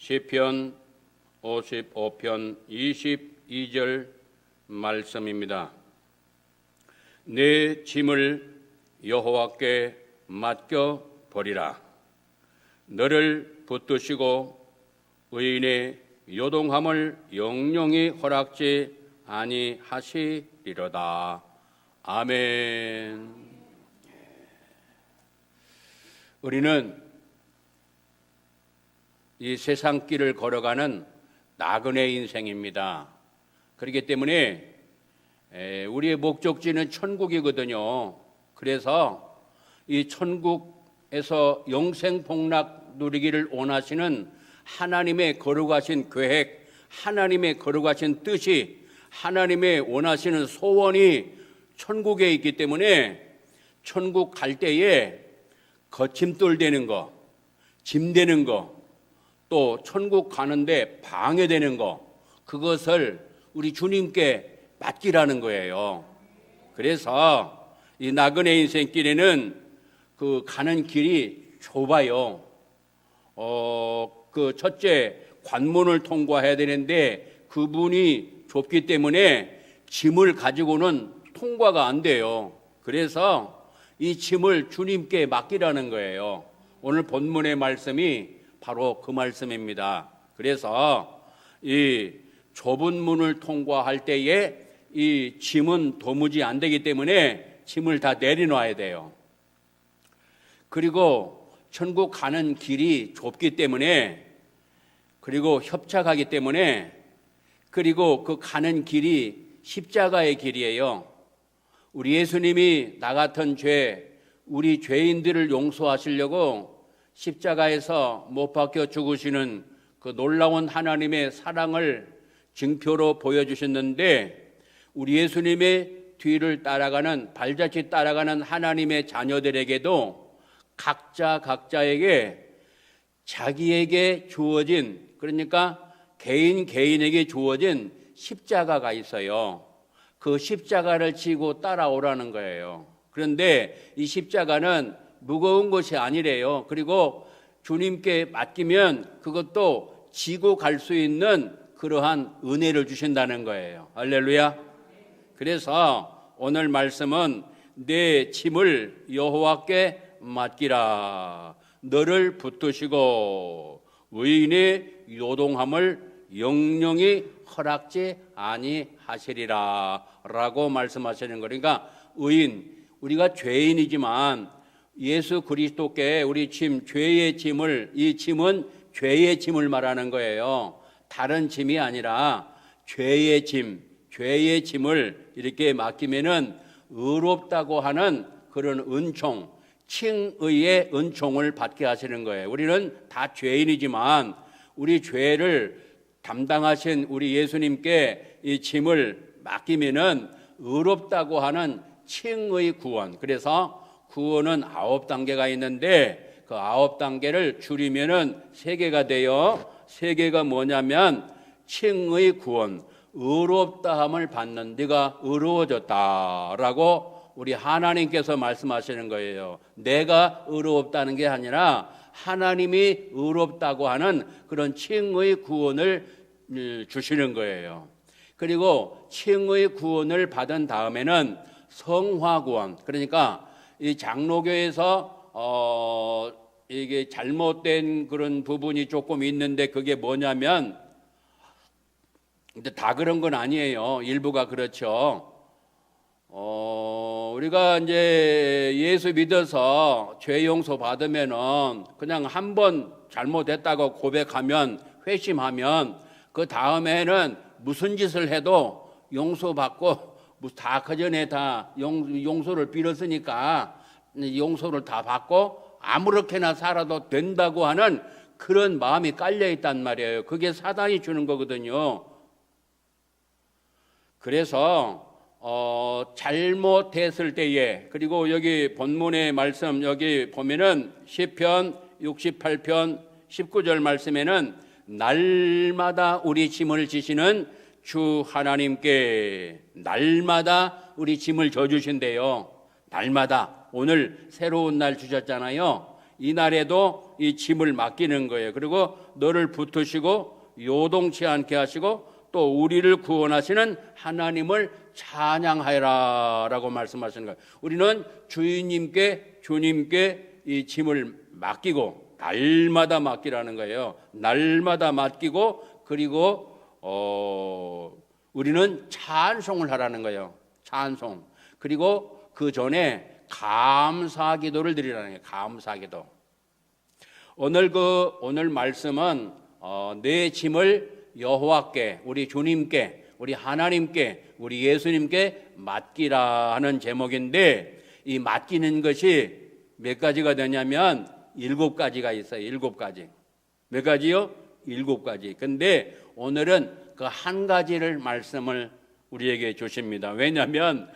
시편 55편 22절 말씀입니다. 내 짐을 여호와께 맡겨 버리라. 너를 붙드시고 의인의 요동함을 영영히 허락지 아니하시리로다. 아멘. 우리는 이 세상 길을 걸어가는 나그네 인생입니다. 그렇기 때문에 우리의 목적지는 천국이거든요. 그래서 이 천국에서 영생 복락 누리기를 원하시는 하나님의 거룩하신 계획, 하나님의 거룩하신 뜻이, 하나님의 원하시는 소원이 천국에 있기 때문에 천국 갈 때에 거침돌 되는 거, 짐 되는 거, 또 천국 가는데 방해되는 거, 그것을 우리 주님께 맡기라는 거예요. 그래서 이 나그네 인생길에는 그 가는 길이 좁아요. 그 첫째 관문을 통과해야 되는데 그분이 좁기 때문에 짐을 가지고는 통과가 안 돼요. 그래서 이 짐을 주님께 맡기라는 거예요. 오늘 본문의 말씀이 바로 그 말씀입니다. 그래서 이 좁은 문을 통과할 때에 이 짐은 도무지 안 되기 때문에 짐을 다 내려놔야 돼요. 그리고 천국 가는 길이 좁기 때문에, 그리고 협착하기 때문에, 그리고 그 가는 길이 십자가의 길이에요. 우리 예수님이 나 같은 우리 죄인들을 용서하시려고 십자가에서 못 박혀 죽으시는 그 놀라운 하나님의 사랑을 증표로 보여주셨는데, 우리 예수님의 뒤를 따라가는, 발자취 따라가는 하나님의 자녀들에게도 각자에게 자기에게 주어진, 그러니까 개인에게 주어진 십자가가 있어요. 그 십자가를 지고 따라오라는 거예요. 그런데 이 십자가는 무거운 것이 아니래요. 그리고 주님께 맡기면 그것도 지고 갈 수 있는 그러한 은혜를 주신다는 거예요. 할렐루야. 그래서 오늘 말씀은 내 짐을 여호와께 맡기라. 너를 붙드시고 의인의 요동함을 영영히 허락지 아니하시리라 라고 말씀하시는 거니까, 의인, 우리가 죄인이지만 예수 그리스도께 우리 죄의 짐을, 이 짐은 죄의 짐을 말하는 거예요. 다른 짐이 아니라 죄의 짐을 이렇게 맡기면은 의롭다고 하는 그런 은총, 칭의의 은총을 받게 하시는 거예요. 우리는 다 죄인이지만 우리 죄를 담당하신 우리 예수님께 이 짐을 맡기면은 의롭다고 하는 칭의 구원. 그래서 구원은 9단계가 있는데 그 9단계를 줄이면은 3개가 돼요. 3개가 뭐냐면 칭의 구원, 의롭다함을 받는, 네가 의로워졌다라고 우리 하나님께서 말씀하시는 거예요. 내가 의롭다는 게 아니라 하나님이 의롭다고 하는 그런 칭의 구원을 주시는 거예요. 그리고 칭의 구원을 받은 다음에는 성화 구원, 그러니까 이 장로교에서 이게 잘못된 그런 부분이 조금 있는데, 그게 뭐냐면, 근데 다 그런 건 아니에요. 일부가 그렇죠. 우리가 이제 예수 믿어서 죄 용서 받으면은 그냥 한 번 잘못했다고 고백하면, 회심하면 그 다음에는 무슨 짓을 해도 용서받고, 다 그전에 다 용서를 빌었으니까 용서를 다 받고 아무렇게나 살아도 된다고 하는 그런 마음이 깔려 있단 말이에요. 그게 사단이 주는 거거든요. 그래서 잘못했을 때에, 그리고 여기 본문의 말씀 여기 보면은 시편 68편 19절 말씀에는 날마다 우리 짐을 지시는 주 하나님께 날마다 우리 짐을 져주신대요. 날마다. 오늘 새로운 날 주셨잖아요. 이날에도 이 짐을 맡기는 거예요. 그리고 너를 붙으시고 요동치 않게 하시고 또 우리를 구원하시는 하나님을 찬양하여라 라고 말씀하시는 거예요. 우리는 주님께 이 짐을 맡기고 날마다 맡기라는 거예요. 날마다 맡기고 그리고 우리는 찬송을 하라는 거예요. 찬송. 그리고 그 전에 감사 기도를 드리라는 거예요. 감사 기도. 오늘 말씀은 내 짐을 여호와께, 우리 주님께, 우리 하나님께, 우리 예수님께 맡기라 하는 제목인데, 이 맡기는 것이 몇 가지가 되냐면 7가지가 있어요. 7가지. 몇 가지요? 7가지. 근데 오늘은 그 한 가지를 말씀을 우리에게 주십니다. 왜냐하면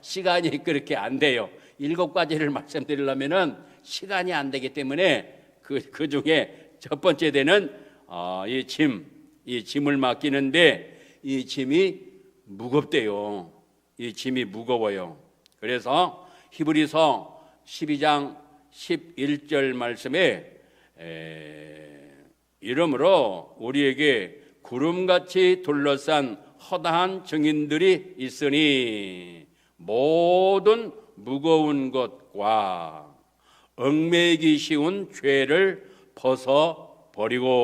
시간이 그렇게 안 돼요. 7가지를 말씀드리려면은 시간이 안 되기 때문에 그 중에 첫 번째 되는 이 짐을 맡기는데 이 짐이 무겁대요. 이 짐이 무거워요. 그래서 히브리서 12장 11절 말씀에 이러므로 우리에게 구름같이 둘러싼 허다한 증인들이 있으니 모든 무거운 것과 얽매이기 쉬운 죄를 벗어버리고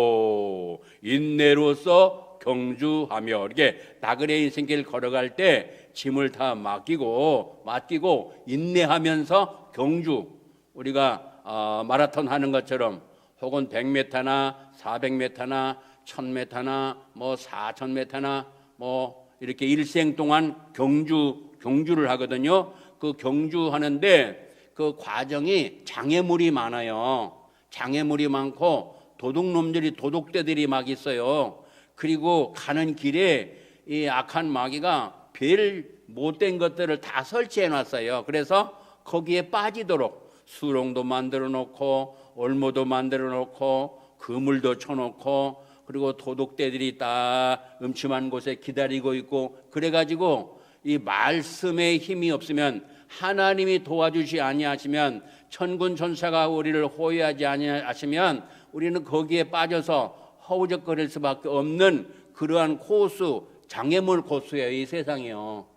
인내로서 경주하며, 이렇게 나그네 인생길 걸어갈 때 짐을 다 맡기고 인내하면서 경주, 우리가 마라톤 하는 것처럼 혹은 100m나 400m나 1000m나 뭐 4000m나 뭐 이렇게 일생 동안 경주를 하거든요. 그 경주하는데 그 과정이 장애물이 많아요. 장애물이 많고 도둑들이 막 있어요. 그리고 가는 길에 이 악한 마귀가 별 못된 것들을 다 설치해 놨어요. 그래서 거기에 빠지도록 수렁도 만들어 놓고 올모도 만들어 놓고 그물도 쳐놓고 그리고 도둑들이 다 음침한 곳에 기다리고 있고, 그래가지고 이 말씀에 힘이 없으면, 하나님이 도와주시 아니하시면, 천군 천사가 우리를 호위하지 아니하시면 우리는 거기에 빠져서 허우적거릴 수밖에 없는 그러한 코스, 장애물 코스예요. 이 세상이요.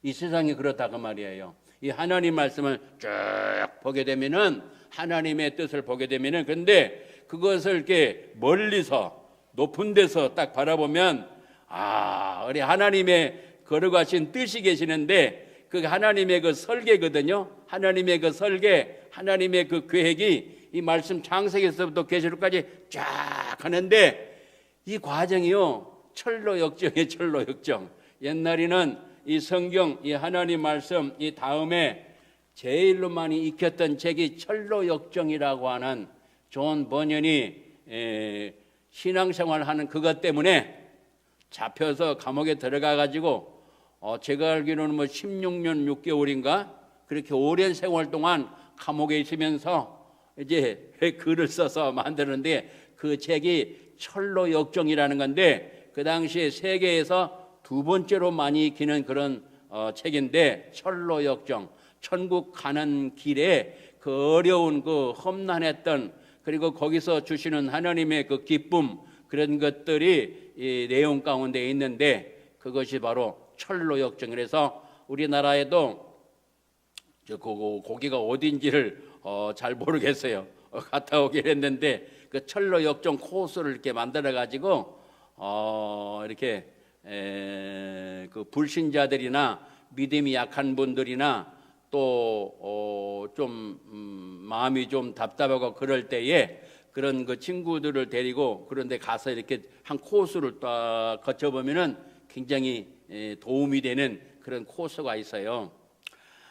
이 세상이 그렇다고 말이에요. 이 하나님 말씀을 쭉 보게 되면은, 하나님의 뜻을 보게 되면은, 근데 그것을 이렇게 멀리서 높은 데서 딱 바라보면, 우리 하나님의 걸어가신 뜻이 계시는데, 그 하나님의 그 설계거든요. 하나님의 그 설계, 하나님의 그 계획이 이 말씀 창세기에서부터 계시록까지 쫙 하는데, 이 과정이요, 철로 역정이에요. 철로 역정. 옛날에는 이 성경, 이 하나님 말씀, 이 다음에 제일로 많이 익혔던 책이 철로 역정이라고 하는 존 버년이 신앙생활하는 그것 때문에 잡혀서 감옥에 들어가 가지고 제가 알기로는 뭐 16년 6개월인가 그렇게 오랜 생활 동안 감옥에 있으면서 이제 글을 써서 만드는데, 그 책이 철로 역정이라는 건데, 그 당시에 세계에서 2번째로 많이 익히는 그런 책인데, 철로 역정, 천국 가는 길에 그 어려운 그 험난했던, 그리고 거기서 주시는 하나님의 그 기쁨, 그런 것들이 이 내용 가운데 있는데, 그것이 바로 철로 역정. 그래서 우리나라에도 거기가 어딘지를 잘 모르겠어요. 갔다 오긴 했는데, 그 철로 역정 코스를 이렇게 만들어 가지고 이렇게 그 불신자들이나 믿음이 약한 분들이나 또 좀 마음이 좀 답답하고 그럴 때에 그런 그 친구들을 데리고 그런데 가서 이렇게 한 코스를 딱 거쳐보면은 굉장히 도움이 되는 그런 코스가 있어요.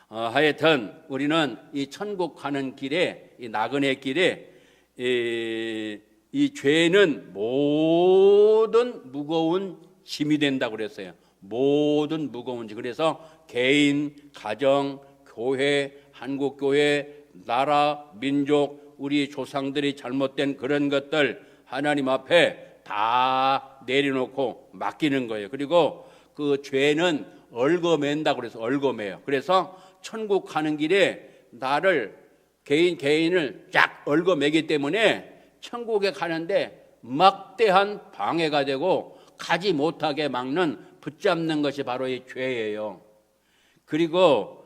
하여튼 우리는 이 천국 가는 길에, 이 나그네 길에 이 죄는 모든 무거운 짐이 된다고 그랬어요. 모든 무거운 짐. 그래서 개인, 가정, 교회, 한국교회, 나라, 민족, 우리 조상들이 잘못된 그런 것들 하나님 앞에 다 내려놓고 맡기는 거예요. 그리고 그 죄는 얽어맨다고 그래서 얽어매요. 그래서 천국 가는 길에 나를 개인을 쫙 얽어매기 때문에 천국에 가는데 막대한 방해가 되고 가지 못하게 막는 붙잡는 것이 바로 이 죄예요. 그리고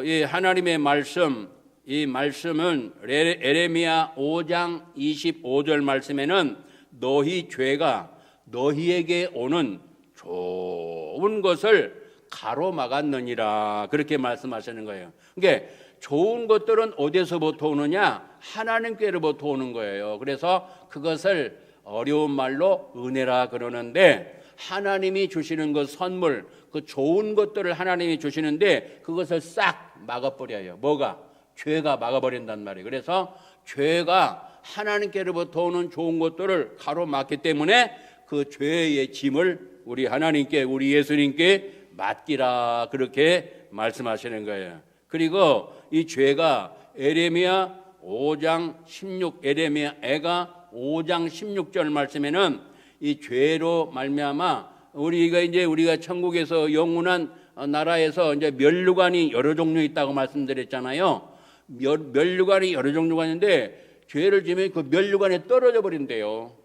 이 하나님의 말씀, 이 말씀은 에레미야 5장 25절 말씀에는 너희 죄가 너희에게 오는 좋은 것을 가로막았느니라 그렇게 말씀하시는 거예요. 그러니까 좋은 것들은 어디서부터 오느냐? 하나님께로부터 오는 거예요. 그래서 그것을 어려운 말로 은혜라 그러는데 하나님이 주시는 그 선물, 그 좋은 것들을 하나님이 주시는데 그것을 싹 막아버려요. 뭐가? 죄가 막아버린단 말이에요. 그래서 죄가 하나님께로부터 오는 좋은 것들을 가로막기 때문에 그 죄의 짐을 우리 하나님께, 우리 예수님께 맡기라 그렇게 말씀하시는 거예요. 그리고 이 죄가 에레미야 5장 16 에레미야가 5장 16절 말씀에는 이 죄로 말미암아 우리가 천국에서 영원한 나라에서 이제 면류관이 여러 종류 있다고 말씀드렸잖아요. 면류관이 여러 종류가 있는데 죄를 지면 그 면류관에 떨어져 버린대요.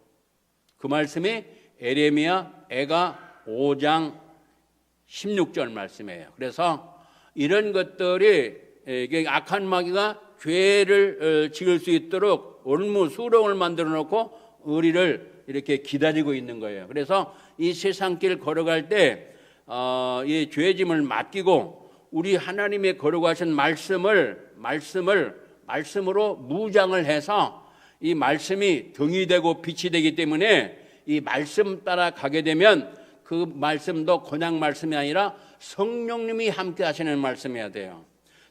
그 말씀이 에레미야 애가 5장 16절 말씀이에요. 그래서 이런 것들이 악한 마귀가 죄를 지을 수 있도록 올무수렁을 만들어 놓고 우리를 이렇게 기다리고 있는 거예요. 그래서 이 세상길 걸어갈 때 이 죄짐을 맡기고 우리 하나님의 거룩하신 말씀으로 무장을 해서 이 말씀이 등이 되고 빛이 되기 때문에 이 말씀 따라 가게 되면 그 말씀도 그냥 말씀이 아니라 성령님이 함께 하시는 말씀이어야 돼요.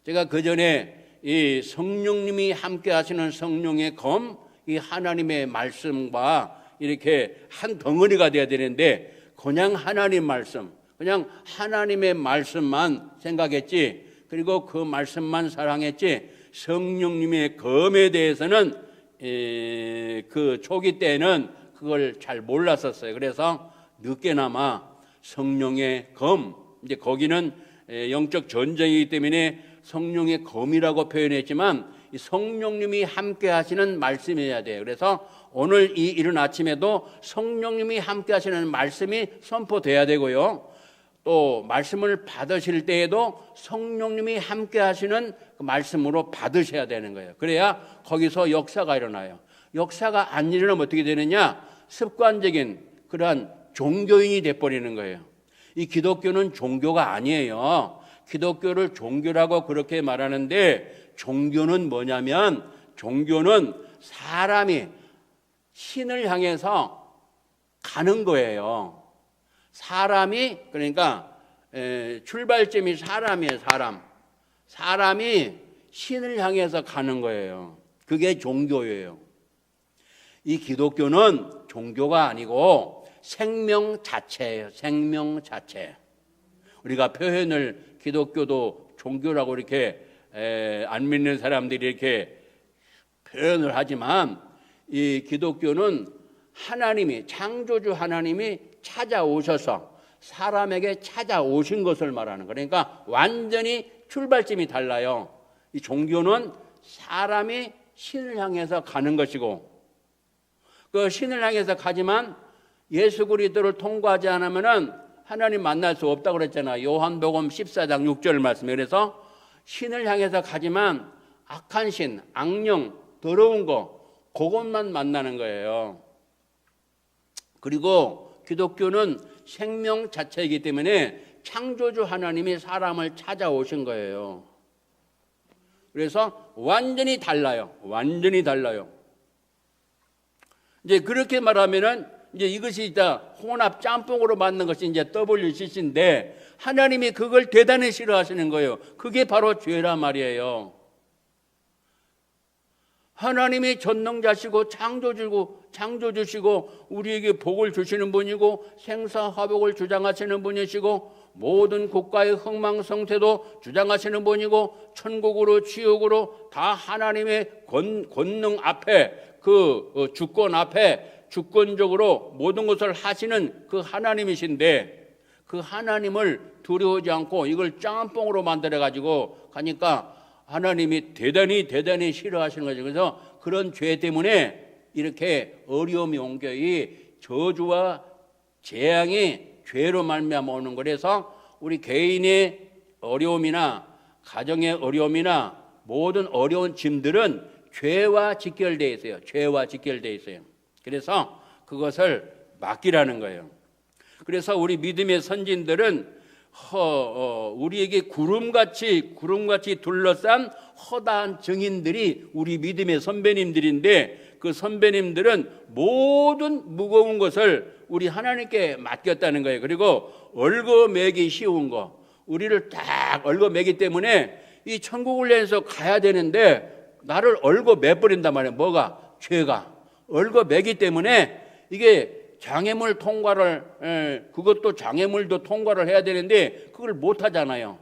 제가 그 전에 이 성령님이 함께 하시는 성령의 검, 이 하나님의 말씀과 이렇게 한 덩어리가 돼야 되는데 그냥 하나님 말씀, 그냥 하나님의 말씀만 생각했지, 그리고 그 말씀만 사랑했지 성령님의 검에 대해서는 그 초기 때는 그걸 잘 몰랐었어요. 그래서 늦게나마 성령의 검, 이제 거기는 영적 전쟁이기 때문에 성령의 검이라고 표현했지만 이 성령님이 함께 하시는 말씀이어야 돼요. 그래서 오늘 이 이른 아침에도 성령님이 함께 하시는 말씀이 선포돼야 되고요. 또 말씀을 받으실 때에도 성령님이 함께 하시는 그 말씀으로 받으셔야 되는 거예요. 그래야 거기서 역사가 일어나요. 역사가 안 일어나면 어떻게 되느냐? 습관적인 그러한 종교인이 돼버리는 거예요. 이 기독교는 종교가 아니에요. 기독교를 종교라고 그렇게 말하는데 종교는 뭐냐면 종교는 사람이 신을 향해서 가는 거예요. 사람이 그러니까 출발점이 사람이에요. 사람이 신을 향해서 가는 거예요. 그게 종교예요. 이 기독교는 종교가 아니고 생명 자체예요. 생명 자체. 우리가 표현을 기독교도 종교라고 이렇게 안 믿는 사람들이 이렇게 표현을 하지만 이 기독교는 하나님이 창조주 하나님이 찾아오셔서 사람에게 찾아오신 것을 말하는 거예요. 그러니까 완전히 출발점이 달라요. 이 종교는 사람이 신을 향해서 가는 것이고 그 신을 향해서 가지만 예수 그리스도를 통과하지 않으면은 하나님 만날 수 없다고 그랬잖아요. 요한복음 14장 6절 말씀에. 그래서 신을 향해서 가지만 악한 신, 악령, 더러운 거 그것만 만나는 거예요. 그리고 기독교는 생명 자체이기 때문에 창조주 하나님이 사람을 찾아오신 거예요. 그래서 완전히 달라요. 완전히 달라요. 이제 그렇게 말하면은 이제 이것이 이제 혼합 짬뽕으로 만든 것이 이제 WCC인데 하나님이 그걸 대단히 싫어하시는 거예요. 그게 바로 죄란 말이에요. 하나님이 전능자시고 창조주시고 우리에게 복을 주시는 분이고 생사화복을 주장하시는 분이시고 모든 국가의 흥망성쇠도 주장하시는 분이고 천국으로 지옥으로 다 하나님의 권능 앞에 그 주권 앞에 주권적으로 모든 것을 하시는 그 하나님이신데 그 하나님을 두려워하지 않고 이걸 짬뽕으로 만들어 가지고 가니까 하나님이 대단히 싫어하시는 거죠. 그래서 그런 죄 때문에 이렇게 어려움이 온 거이 저주와 재앙이 죄로 말미암아 오는 거라서 우리 개인의 어려움이나 가정의 어려움이나 모든 어려운 짐들은 죄와 직결되어 있어요. 죄와 직결되어 있어요. 그래서 그것을 맡기라는 거예요. 그래서 우리 믿음의 선진들은 우리에게 구름같이 둘러싼 허다한 증인들이 우리 믿음의 선배님들인데 그 선배님들은 모든 무거운 것을 우리 하나님께 맡겼다는 거예요. 그리고 얽어매기 쉬운 거 우리를 딱 얽어매기 때문에 이 천국을 향해서 가야 되는데 나를 얽어매버린단 말이에요. 뭐가? 죄가 얽어매기 때문에 이게 장애물 통과를 그것도 장애물도 통과를 해야 되는데 그걸 못 하잖아요.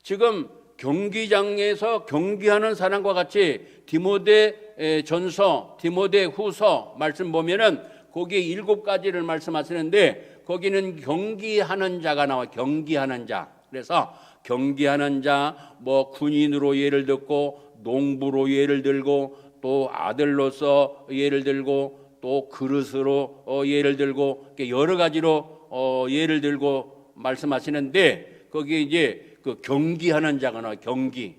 지금 경기장에서 경기하는 사람과 같이 디모데 전서, 디모데 후서 말씀 보면은 거기에 7가지를 말씀하시는데 거기는 경기하는 자가 나와. 경기하는 자. 그래서 경기하는 자, 뭐 군인으로 예를 듣고 농부로 예를 들고 또 아들로서 예를 들고 또 그릇으로 예를 들고 여러 가지로 예를 들고 말씀하시는데 거기에 이제 그 경기하는 자가 나와. 경기.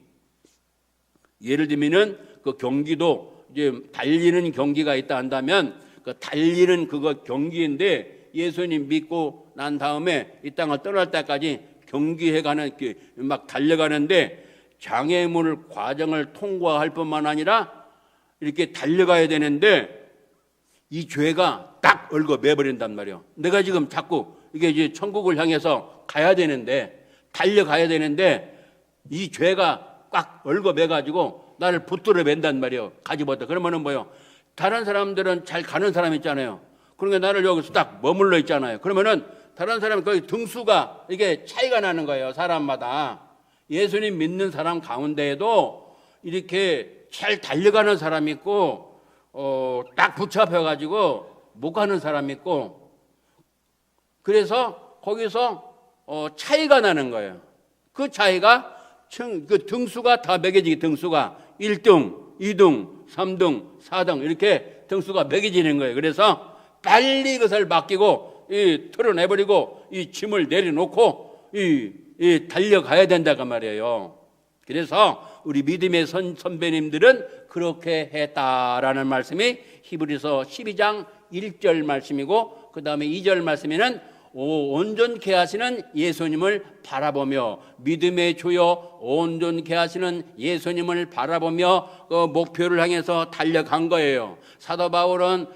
예를 들면은 그 경기도 이제 달리는 경기가 있다 한다면 그 달리는 그거 경기인데 예수님 믿고 난 다음에 이 땅을 떠날 때까지 경기해가는 막 달려가는데 장애물 과정을 통과할 뿐만 아니라 이렇게 달려가야 되는데 이 죄가 딱 얽어매버린단 말이에요. 내가 지금 자꾸 이게 이제 천국을 향해서 가야 되는데 달려가야 되는데 이 죄가 꽉 얽어매가지고 나를 붙들어 맨단 말이에요. 가지 못해. 그러면은 뭐요? 다른 사람들은 잘 가는 사람 있잖아요. 그러니까 나를 여기서 딱 머물러 있잖아요. 그러면은 다른 사람은 거의 등수가 이게 차이가 나는 거예요. 사람마다. 예수님 믿는 사람 가운데에도 이렇게 잘 달려가는 사람이 있고 딱 붙잡혀가지고 못 가는 사람이 있고 그래서 거기서 차이가 나는 거예요. 그 차이가 그 등수가 다 매겨지게 등수가 1등, 2등, 3등, 4등 이렇게 등수가 매겨지는 거예요. 그래서 빨리 그것을 맡기고 털어내버리고 이 짐을 내려놓고 달려가야 된다고 말이에요. 그래서 우리 믿음의 선배님들은 그렇게 했다라는 말씀이 히브리서 12장 1절 말씀이고 그 다음에 2절 말씀에는 온전케 하시는 예수님을 바라보며 믿음의 주요 온전케 하시는 예수님을 바라보며 그 목표를 향해서 달려간 거예요. 사도 바울은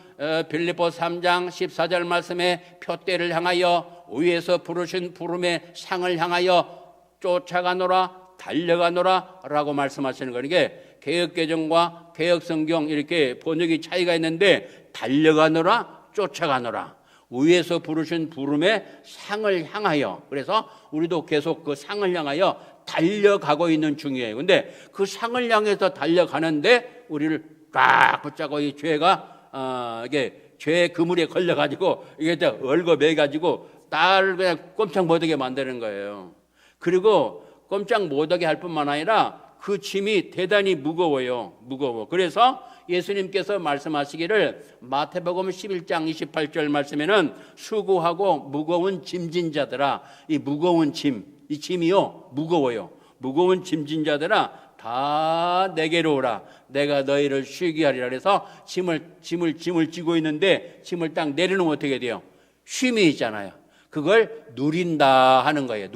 빌립보 3장 14절 말씀에 표대를 향하여 위에서 부르신 부름의 상을 향하여 쫓아가노라 달려가노라 라고 말씀하시는 거예요. 이게 개역개정과 개역성경 이렇게 번역이 차이가 있는데 달려가노라 쫓아가노라 위에서 부르신 부름의 상을 향하여 그래서 우리도 계속 그 상을 향하여 달려가고 있는 중이에요. 근데 그 상을 향해서 달려가는데 우리를 꽉 붙잡고 이 죄가 이게 죄의 그물에 걸려가지고 이게 얽어매가지고 나를 그냥 꼼짝 못하게 만드는 거예요. 그리고 꼼짝 못하게 할 뿐만 아니라 그 짐이 대단히 무거워요. 무거워. 그래서 예수님께서 말씀하시기를 마태복음 11장 28절 말씀에는 수고하고 무거운 짐진 자들아 이 무거운 짐, 이 짐이요 무거워요. 무거운 짐진 자들아 다 내게로 오라 내가 너희를 쉬게 하리라. 그래서 짐을 지고 있는데 짐을 딱 내려놓으면 어떻게 돼요? 쉼이 있잖아요. 그걸 누린다 하는 거예요.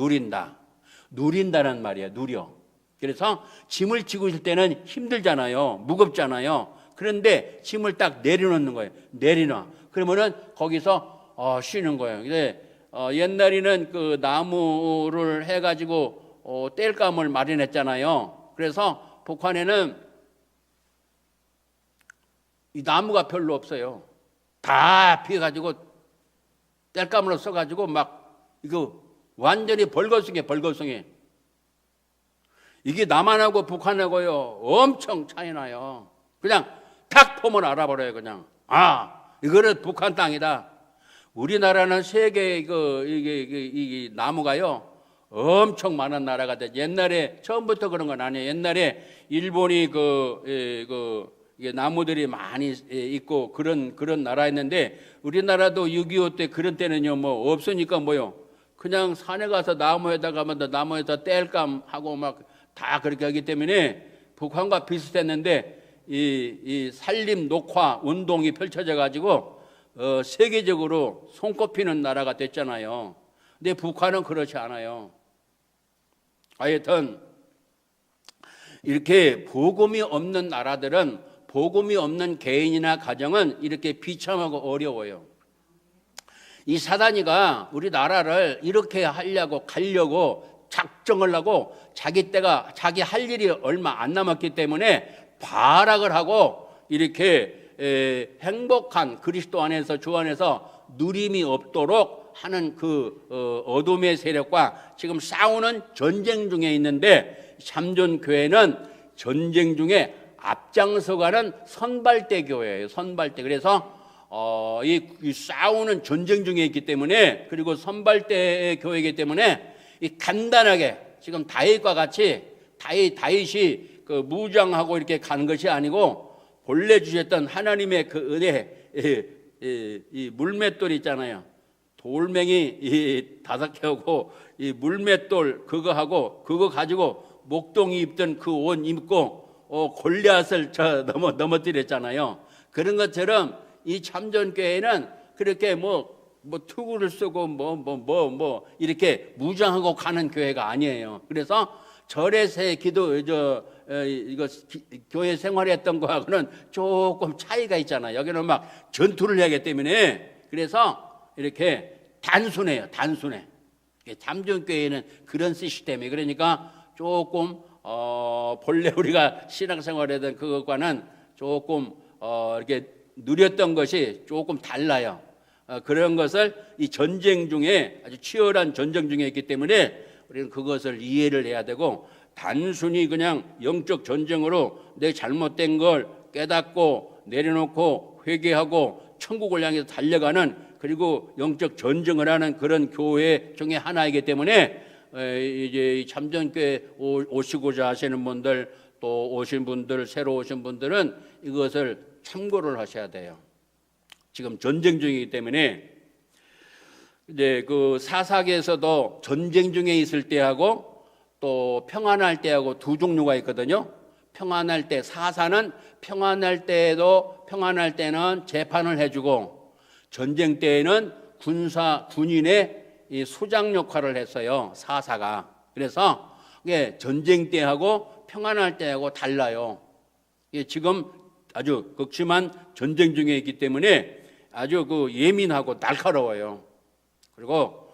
누린다는 말이에요. 누려. 그래서 짐을 지고 있을 때는 힘들잖아요. 무겁잖아요. 그런데 짐을 딱 내려놓는 거예요. 내려놔. 그러면은 거기서 쉬는 거예요. 근데 옛날에는 그 나무를 해가지고 땔감을 마련했잖아요. 그래서 북한에는 이 나무가 별로 없어요. 다 피해가지고 땔감으로 써가지고 막 이거 완전히 벌거숭이. 이게 남한하고 북한하고요 엄청 차이 나요. 그냥 탁 보면 알아버려요. 그냥 이거는 북한 땅이다. 우리나라는 세계 이게 나무가요 엄청 많은 나라가 돼. 옛날에 처음부터 그런 건 아니에요. 옛날에 일본이 이게 나무들이 많이 있고 그런 나라였는데, 우리나라도 6.25 때 그런 때는요 뭐 없으니까 뭐요, 그냥 산에 가서 나무에다가 나무에다 땔감 하고 막 다 그렇게 하기 때문에 북한과 비슷했는데, 이 산림 녹화 운동이 펼쳐져 가지고 세계적으로 손꼽히는 나라가 됐잖아요. 근데 북한은 그렇지 않아요. 하여튼 이렇게 복음이 없는 나라들은, 복음이 없는 개인이나 가정은 이렇게 비참하고 어려워요. 이 사단이가 우리 나라를 이렇게 하려고 가려고 작정을 하고, 자기 할 일이 얼마 안 남았기 때문에 발악을 하고 이렇게 행복한 그리스도 안에서, 주 안에서 누림이 없도록 하는 그 어둠의 세력과 지금 싸우는 전쟁 중에 있는데, 참전교회는 전쟁 중에 앞장서가는 선발대 교회예요. 선발대. 그래서 이 싸우는 전쟁 중에 있기 때문에, 그리고 선발대 교회이기 때문에 이 간단하게 지금 다윗과 같이 다윗이 그 무장하고 이렇게 가는 것이 아니고, 본래 주셨던 하나님의 그 은혜, 이 물맷돌 있잖아요. 돌멩이 5개하고 이 물맷돌 그거 가지고 목동이 입던 그 옷 입고 골리앗을 넘어뜨렸잖아요. 그런 것처럼 이 참전교회는 그렇게 뭐 투구를 쓰고 이렇게 무장하고 가는 교회가 아니에요. 그래서 절에서 교회 생활했던 거하고는 조금 차이가 있잖아요. 여기는 막 전투를 해야하기 때문에, 그래서 이렇게 단순해요. 단순해. 참전교회는 그런 시스템이에요. 그러니까 조금 본래 우리가 신앙생활하던 그것과는 조금 이렇게 누렸던 것이 조금 달라요. 그런 것을 이 전쟁 중에, 아주 치열한 전쟁 중에 있기 때문에 우리는 그것을 이해를 해야 되고, 단순히 그냥 영적 전쟁으로 내 잘못된 걸 깨닫고 내려놓고 회개하고 천국을 향해서 달려가는, 그리고 영적 전쟁을 하는 그런 교회 중에 하나이기 때문에 이제 참전교회 오시고자 하시는 분들, 또 오신 분들, 새로 오신 분들은 이것을 참고를 하셔야 돼요. 지금 전쟁 중이기 때문에, 이제 그 사사기에서도 전쟁 중에 있을 때하고 또 평안할 때하고 두 종류가 있거든요. 평안할 때, 사사는 평안할 때는 재판을 해주고, 전쟁 때에는 군인의 이 수장 역할을 했어요, 사사가. 그래서 이게 전쟁 때하고 평안할 때하고 달라요. 이게 지금 아주 극심한 전쟁 중에 있기 때문에 아주 그 예민하고 날카로워요. 그리고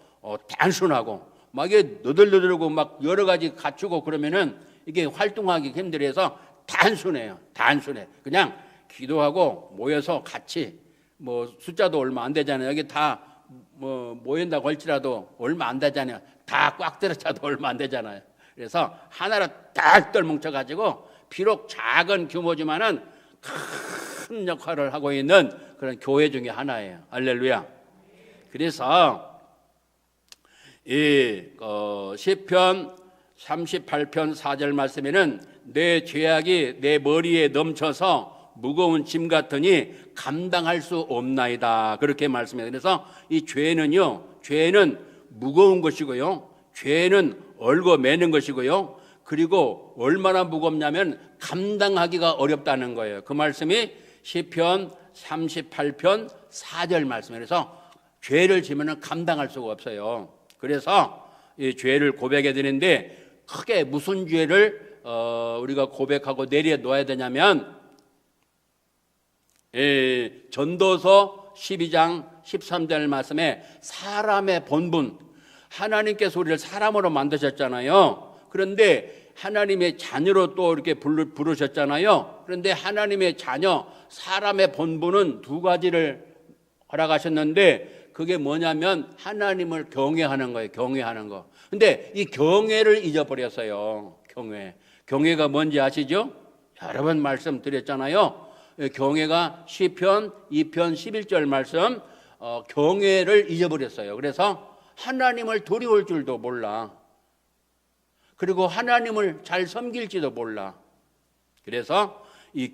단순하고 막 이게 너덜너덜하고 막 여러 가지 갖추고 그러면은 이게 활동하기 힘들어서 단순해요. 단순해. 그냥 기도하고 모여서 같이, 뭐 숫자도 얼마 안 되잖아요. 여기 다 뭐 모인다고 할지라도 얼마 안 되잖아요. 다 꽉 들어차도 얼마 안 되잖아요. 그래서 하나로 딱 뭉쳐가지고, 비록 작은 규모지만은 큰 역할을 하고 있는 그런 교회 중에 하나예요. 할렐루야. 그래서 이 시편 38편 4절 말씀에는 내 죄악이 내 머리에 넘쳐서 무거운 짐 같으니 감당할 수 없나이다, 그렇게 말씀해요. 그래서 이 죄는 무거운 것이고요, 죄는 얽어매는 것이고요, 그리고 얼마나 무겁냐면 감당하기가 어렵다는 거예요. 그 말씀이 시편 38편 4절 말씀이에요. 그래서 죄를 지면은 감당할 수가 없어요. 그래서 이 죄를 고백해야 되는데, 크게 무슨 죄를 우리가 고백하고 내려놓아야 되냐면, 전도서 12장 13절 말씀에 사람의 본분, 하나님께서 우리를 사람으로 만드셨잖아요. 그런데 하나님의 자녀로 또 이렇게 부르셨잖아요. 그런데 하나님의 자녀, 사람의 본분은 두 가지를 허락하셨는데, 그게 뭐냐면 하나님을 경외하는 거예요. 경외하는 거. 근데 이 경외를 잊어버렸어요. 경외가 뭔지 아시죠? 여러 번 말씀드렸잖아요. 경외가 시편 2편 11절 말씀, 경외를 잊어버렸어요. 그래서 하나님을 두려울 줄도 몰라. 그리고 하나님을 잘 섬길지도 몰라. 그래서 이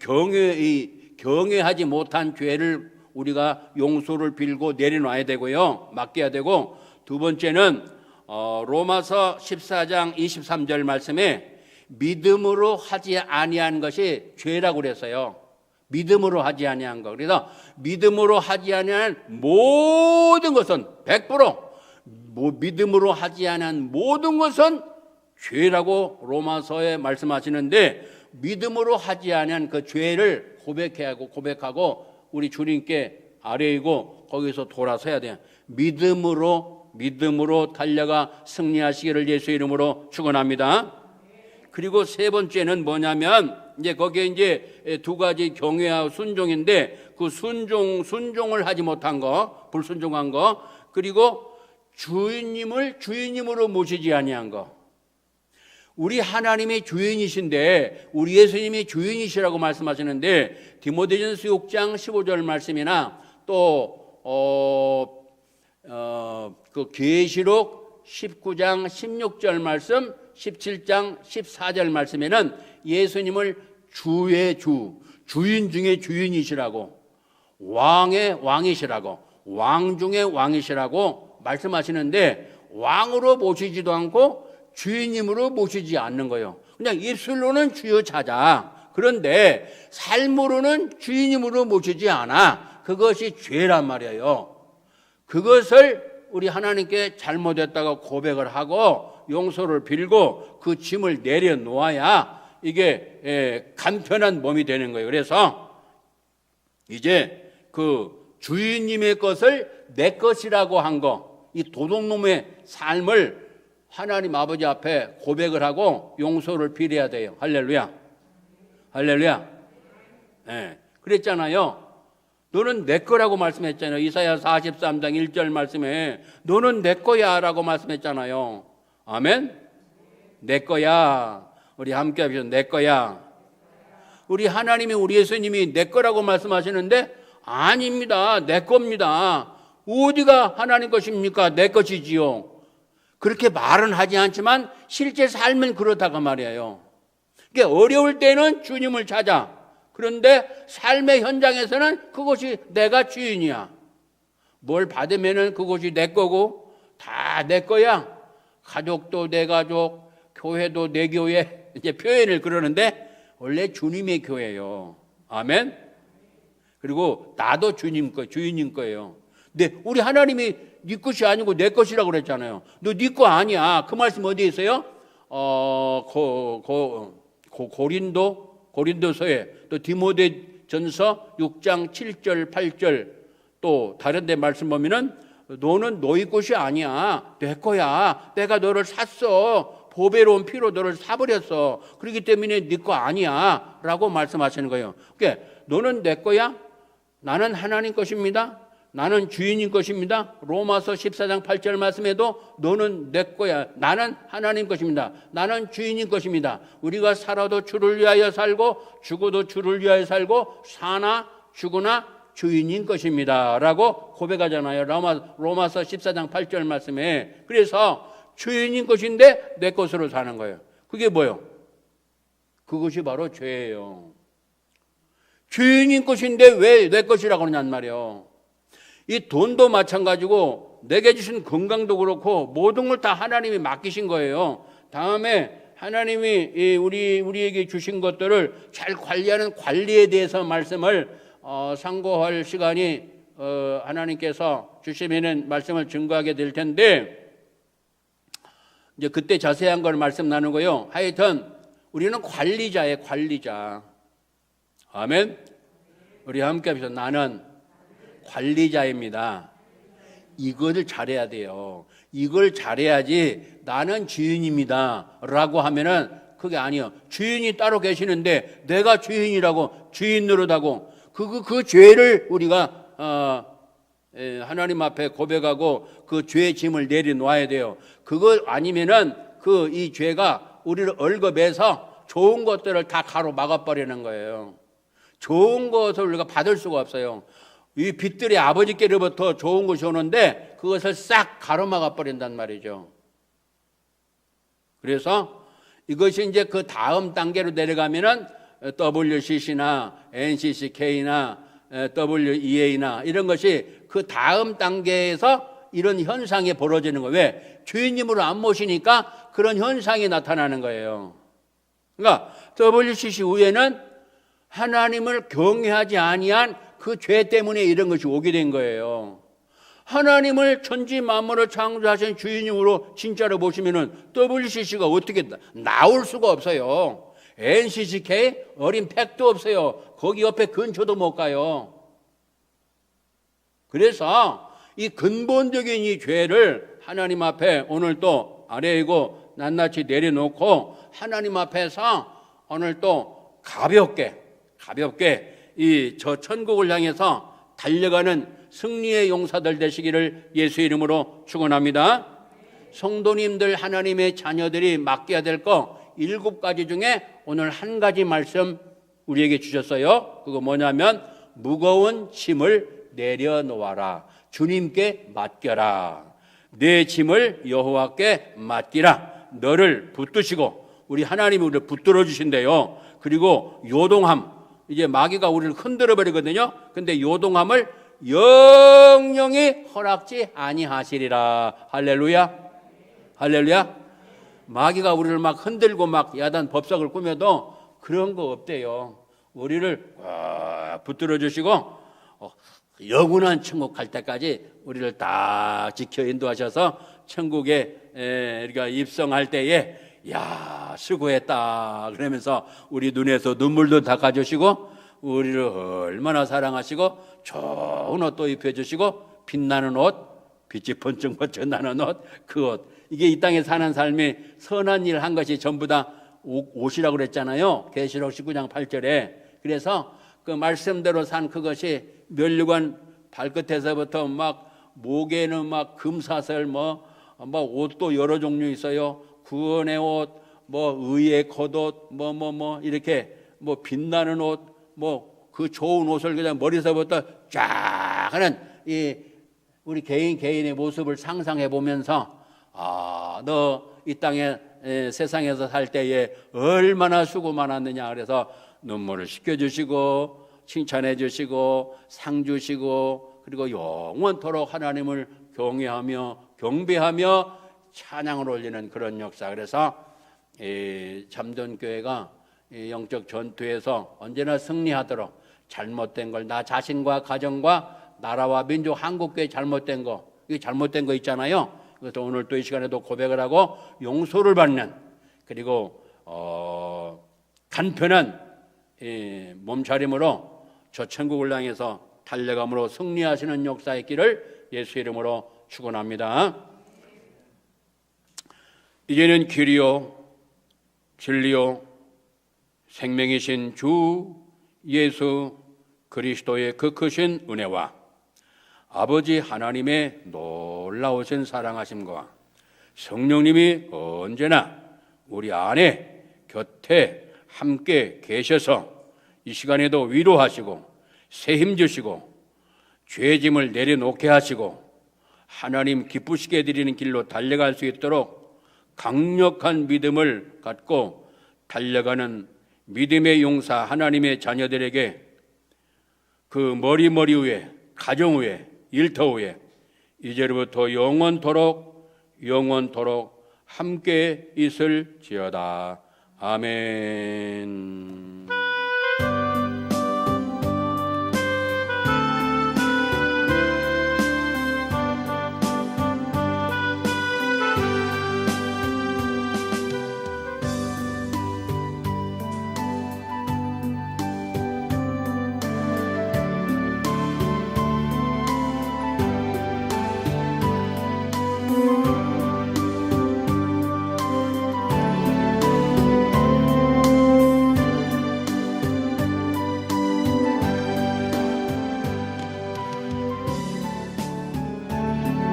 경외하지 못한 죄를 우리가 용서를 빌고 내려놔야 되고요. 맡겨야 되고, 두 번째는 로마서 14장 23절 말씀에 믿음으로 하지 아니한 것이 죄라고 그랬어요. 믿음으로 하지 아니한 것. 그래서 믿음으로 하지 아니한 모든 것은 100% 믿음으로 하지 아니한 모든 것은 죄라고 로마서에 말씀하시는데, 믿음으로 하지 아니한 그 죄를 고백하고 우리 주님께 아뢰이고 거기서 돌아서야 돼요. 믿음으로 달려가 승리하시기를 예수 이름으로 축원합니다. 그리고 세 번째는 뭐냐면, 이제 거기에 이제 두 가지 경외와 순종인데, 그 순종을 하지 못한 거, 불순종한 거, 그리고 주인님을 주인님으로 모시지 아니한 거. 우리 하나님이 주인이신데, 우리 예수님이 주인이시라고 말씀하시는데, 디모데전서 6장 15절 말씀이나 또 그 계시록 19장 16절 말씀, 17장 14절 말씀에는 예수님을 주의 주인 중에 주인이시라고, 왕의 왕이시라고, 왕 중에 왕이시라고 말씀하시는데, 왕으로 모시지도 않고 주인님으로 모시지 않는 거예요. 그냥 입술로는 주여 찾아. 그런데 삶으로는 주인님으로 모시지 않아. 그것이 죄란 말이에요. 그것을 우리 하나님께 잘못했다고 고백을 하고 용서를 빌고 그 짐을 내려놓아야 이게 간편한 몸이 되는 거예요. 그래서 이제 그 주인님의 것을 내 것이라고 한 거, 이 도둑놈의 삶을 하나님 아버지 앞에 고백을 하고 용서를 빌어야 돼요. 할렐루야. 할렐루야. 네. 그랬잖아요. 너는 내 거라고 말씀했잖아요. 이사야 43장 1절 말씀에 너는 내 거야 라고 말씀했잖아요. 아멘. 내 거야. 우리 함께 합시다. 내 거야. 우리 하나님이, 우리 예수님이 내 거라고 말씀하시는데 아닙니다. 내 겁니다. 어디가 하나님 것입니까? 내 것이지요. 그렇게 말은 하지 않지만 실제 삶은 그렇다고 말이에요. 그러니까 어려울 때는 주님을 찾아. 그런데 삶의 현장에서는 그것이 내가 주인이야. 뭘 받으면은 그것이 내 거고 다 내 거야. 가족도 내 가족, 교회도 내 교회. 이제 표현을 그러는데 원래 주님의 교회예요. 아멘. 그리고 나도 주님 거, 주인님 거예요. 근데 우리 하나님이 네 것이 아니고 내 것이라고 그랬잖아요. 너 네 거 아니야. 그 말씀 어디에 있어요? 고린도서에, 또 디모데전서 6장 7절 8절, 또 다른 데 말씀 보면은 너는 너희 것이 아니야. 내 거야. 내가 너를 샀어. 보배로운 피로 너를 사버렸어. 그렇기 때문에 네 거 아니야 라고 말씀하시는 거예요. 그러니까 너는 내 거야. 나는 하나님 것입니다. 나는 주인인 것입니다. 로마서 14장 8절 말씀에도 너는 내 거야. 나는 하나님 것입니다. 나는 주인인 것입니다. 우리가 살아도 주를 위하여 살고 죽어도 주를 위하여 살고 사나 죽으나 주인인 것입니다 라고 고백하잖아요. 로마서 14장 8절 말씀에. 그래서 주인인 것인데 내 것으로 사는 거예요. 그게 뭐예요? 그것이 바로 죄예요. 주인인 것인데 왜 내 것이라고 하느냐 말이에요. 이 돈도 마찬가지고 내게 주신 건강도 그렇고 모든 걸 다 하나님이 맡기신 거예요. 다음에 하나님이 우리에게 주신 것들을 잘 관리하는 관리에 대해서 말씀을 상고할 시간이 하나님께서 주시면은 말씀을 증거하게 될 텐데, 이제 그때 자세한 걸 말씀 나누고요. 하여튼 우리는 관리자예요. 관리자. 아멘. 우리 함께 합시다. 나는 관리자입니다. 이걸 잘해야 돼요. 이걸 잘해야지 나는 주인입니다 라고 하면은 그게 아니에요. 주인이 따로 계시는데 내가 주인이라고 주인 노릇하고 그 죄를 우리가 하나님 앞에 고백하고 그 죄의 짐을 내려놓아야 돼요. 그거 아니면은 이 죄가 우리를 얽어매서 좋은 것들을 다 가로막아버리는 거예요. 좋은 것을 우리가 받을 수가 없어요. 이 빛들이 아버지께로부터 좋은 것이 오는데 그것을 싹 가로막아 버린단 말이죠. 그래서 이것이 이제 그 다음 단계로 내려가면은 WCC나 NCCK나 WEA나 이런 것이 그 다음 단계에서 이런 현상이 벌어지는 거예요. 왜? 주인님으로 안 모시니까 그런 현상이 나타나는 거예요. 그러니까 WCC 후에는 하나님을 경외하지 아니한 그 죄 때문에 이런 것이 오게 된 거예요. 하나님을 천지 만물을 창조하신 주인님으로 진짜로 보시면은 WCC가 어떻게 나올 수가 없어요. NCCK 어린 팩도 없어요. 거기 옆에 근처도 못 가요. 그래서 이 근본적인 이 죄를 하나님 앞에 오늘 또 아래이고 낱낱이 내려놓고 하나님 앞에서 오늘 또 가볍게 이 저 천국을 향해서 달려가는 승리의 용사들 되시기를 예수 이름으로 축원합니다. 성도님들 하나님의 자녀들이 맡겨야 될 거 7가지 중에 오늘 한 가지 말씀 우리에게 주셨어요. 그거 뭐냐면 무거운 짐을 내려놓아라. 주님께 맡겨라. 내 짐을 여호와께 맡기라. 너를 붙드시고 우리 하나님이 우리를 붙들어 주신대요. 그리고 요동함, 이제 마귀가 우리를 흔들어 버리거든요. 근데 요동함을 영영이 허락지 아니하시리라. 할렐루야. 할렐루야. 마귀가 우리를 막 흔들고 막 야단 법석을 꾸며도 그런 거 없대요. 우리를 붙들어 주시고 영원한 천국 갈 때까지 우리를 딱 지켜 인도하셔서 천국에 우리가 입성할 때에 야 수고했다 그러면서 우리 눈에서 눈물도 닦아주시고 우리를 얼마나 사랑하시고 좋은 옷도 입혀주시고 빛나는 옷, 빛이 번쩍번쩍 나는 옷, 그 옷. 이게 이 땅에 사는 삶이 선한 일 한 것이 전부 다 옷이라고 그랬잖아요. 계시록 19장 8절에. 그래서 그 말씀대로 산 그것이 면류관 발끝에서부터 막 목에는 막 금사슬 뭐 옷도 여러 종류 있어요. 구원의 옷, 뭐 의의 겉옷, 뭐 이렇게 뭐 빛나는 옷, 뭐 그 좋은 옷을 그냥 머리서부터 쫙 하는 이 우리 개인의 모습을 상상해 보면서 너 이 땅에 세상에서 살 때에 얼마나 수고 많았느냐 그래서 눈물을 씻겨주시고 칭찬해 주시고 상 주시고 그리고 영원토록 하나님을 경외하며 경배하며 찬양을 올리는 그런 역사. 그래서 잠든 교회가 영적 전투에서 언제나 승리하도록 잘못된 걸 나 자신과 가정과 나라와 민족 한국교회 잘못된 거 이게 잘못된 거 있잖아요. 그래서 오늘 또 이 시간에도 고백을 하고 용서를 받는 그리고 간편한 몸차림으로 저 천국을 향해서 달려감으로 승리하시는 역사의 길을 예수 이름으로 축원합니다. 이제는 길이요 진리요 생명이신 주 예수 그리스도의 그 크신 은혜와 아버지 하나님의 놀라우신 사랑하심과 성령님이 언제나 우리 안에 곁에 함께 계셔서 이 시간에도 위로하시고 새힘 주시고 죄짐을 내려놓게 하시고 하나님 기쁘시게 해드리는 길로 달려갈 수 있도록 강력한 믿음을 갖고 달려가는 믿음의 용사 하나님의 자녀들에게 그 머리 위에 가정 위에 일터 위에 이제로부터 영원토록 함께 있을지어다. 아멘.